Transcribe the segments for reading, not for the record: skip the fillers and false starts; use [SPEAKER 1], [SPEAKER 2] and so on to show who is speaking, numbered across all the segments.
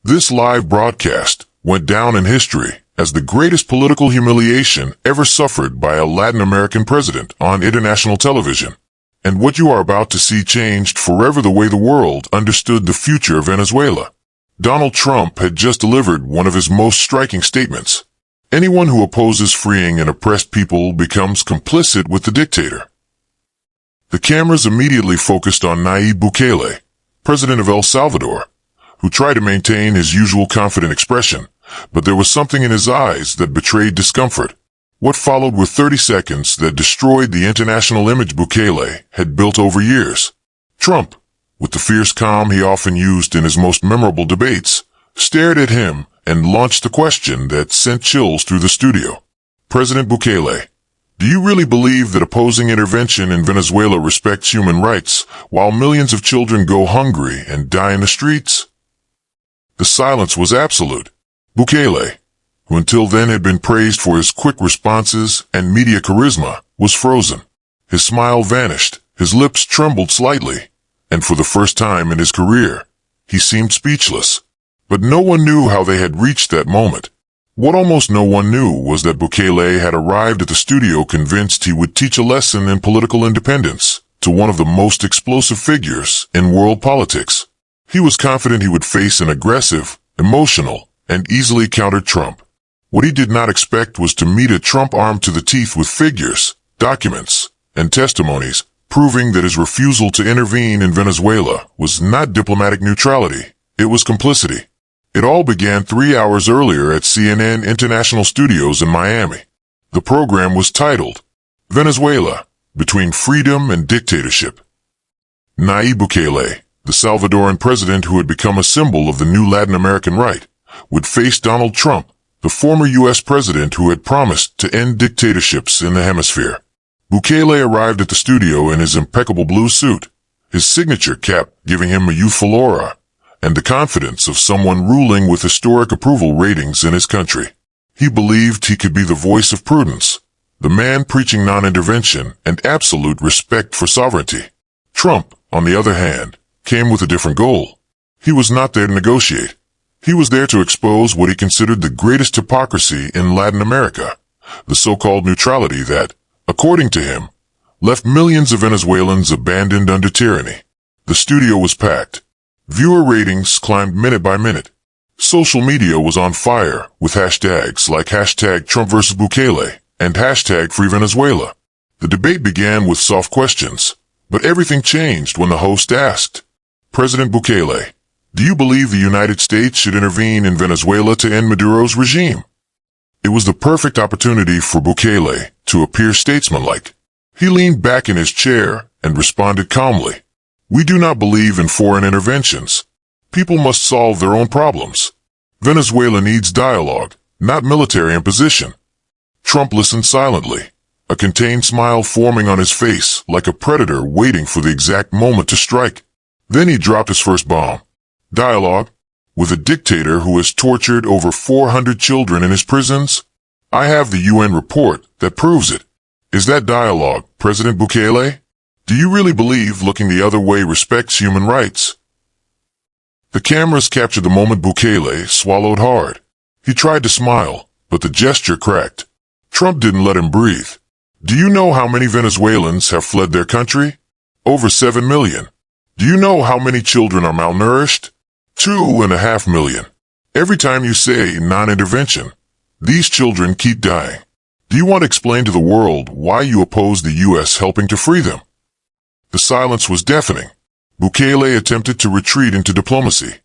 [SPEAKER 1] This live broadcast went down in history as the greatest political humiliation ever suffered by a Latin American president on international television. And what you are about to see changed forever the way the world understood the future of Venezuela. Donald Trump had just delivered one of his most striking statements. Anyone who opposes freeing an oppressed people becomes complicit with the dictator. The cameras immediately focused on Nayib Bukele, president of El Salvador, who tried to maintain his usual confident expression, but there was something in his eyes that betrayed discomfort. What followed were 30 seconds that destroyed the international image Bukele had built over years. Trump, with the fierce calm he often used in his most memorable debates, stared at him and launched a question that sent chills through the studio. President Bukele, do you really believe that opposing intervention in Venezuela respects human rights while millions of children go hungry and die in the streets? The silence was absolute. Bukele, who until then had been praised for his quick responses and media charisma, was frozen. His smile vanished, his lips trembled slightly, and for the first time in his career, he seemed speechless. But no one knew how they had reached that moment. What almost no one knew was that Bukele had arrived at the studio convinced he would teach a lesson in political independence to one of the most explosive figures in world politics. He was confident he would face an aggressive, emotional, and easily countered Trump. What he did not expect was to meet a Trump armed to the teeth with figures, documents, and testimonies, proving that his refusal to intervene in Venezuela was not diplomatic neutrality, it was complicity. It all began 3 hours earlier at CNN International Studios in Miami. The program was titled, Venezuela, Between Freedom and Dictatorship. Nayib Bukele, the Salvadoran president who had become a symbol of the new Latin American right, would face Donald Trump, the former U.S. president who had promised to end dictatorships in the hemisphere. Bukele arrived at the studio in his impeccable blue suit, his signature cap giving him a youthful aura, and the confidence of someone ruling with historic approval ratings in his country. He believed he could be the voice of prudence, the man preaching non-intervention and absolute respect for sovereignty. Trump, on the other hand, came with a different goal. He was not there to negotiate. He was there to expose what he considered the greatest hypocrisy in Latin America, the so-called neutrality that, according to him, left millions of Venezuelans abandoned under tyranny. The studio was packed. Viewer ratings climbed minute by minute. Social media was on fire with hashtags like hashtag Trump vs. Bukele and hashtag Free Venezuela. The debate began with soft questions, but everything changed when the host asked, President Bukele, do you believe the United States should intervene in Venezuela to end Maduro's regime? It was the perfect opportunity for Bukele to appear statesmanlike. He leaned back in his chair and responded calmly. We do not believe in foreign interventions. People must solve their own problems. Venezuela needs dialogue, not military imposition. Trump listened silently, a contained smile forming on his face like a predator waiting for the exact moment to strike. Then he dropped his first bomb. Dialogue? With a dictator who has tortured over 400 children in his prisons? I have the UN report that proves it. Is that dialogue, President Bukele? Do you really believe looking the other way respects human rights? The cameras captured the moment Bukele swallowed hard. He tried to smile, but the gesture cracked. Trump didn't let him breathe. Do you know how many Venezuelans have fled their country? Over 7 million. Do you know how many children are malnourished? 2.5 million. Every time you say non-intervention, these children keep dying. Do you want to explain to the world why you oppose the U.S. helping to free them? The silence was deafening. Bukele attempted to retreat into diplomacy.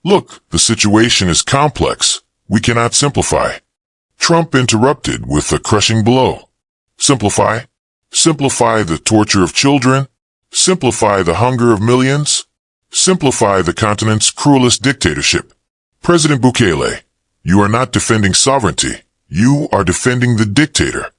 [SPEAKER 1] Look, the situation is complex. We cannot simplify. Trump interrupted with a crushing blow. Simplify? Simplify the torture of children? Simplify the hunger of millions? Simplify the continent's cruelest dictatorship. President Bukele, you are not defending sovereignty. You are defending the dictator.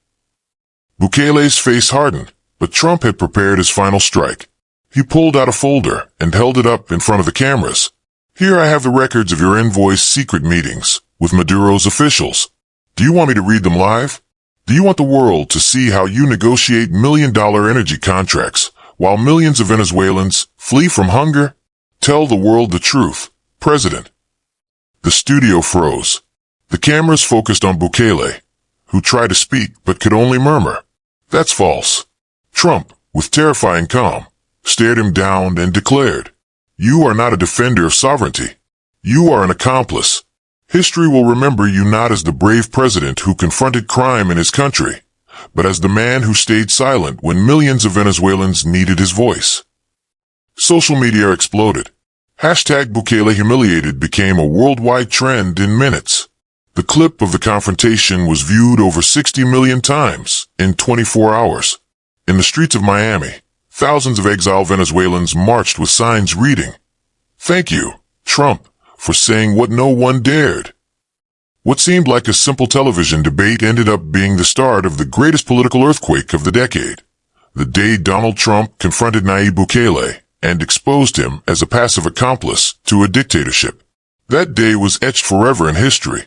[SPEAKER 1] Bukele's face hardened, but Trump had prepared his final strike. He pulled out a folder and held it up in front of the cameras. Here I have the records of your envoy's secret meetings with Maduro's officials. Do you want me to read them live? Do you want the world to see how you negotiate million-dollar energy contracts while millions of Venezuelans flee from hunger? Tell the world the truth, President. The studio froze. The cameras focused on Bukele, who tried to speak but could only murmur. That's false. Trump, with terrifying calm, stared him down and declared, "You are not a defender of sovereignty. You are an accomplice. History will remember you not as the brave president who confronted crime in his country, but as the man who stayed silent when millions of Venezuelans needed his voice." Social media exploded. Hashtag Bukele Humiliated became a worldwide trend in minutes. The clip of the confrontation was viewed over 60 million times in 24 hours. In the streets of Miami, thousands of exiled Venezuelans marched with signs reading, "Thank you, Trump, for saying what no one dared." What seemed like a simple television debate ended up being the start of the greatest political earthquake of the decade. The day Donald Trump confronted Nayib Bukele and exposed him as a passive accomplice to a dictatorship. That day was etched forever in history.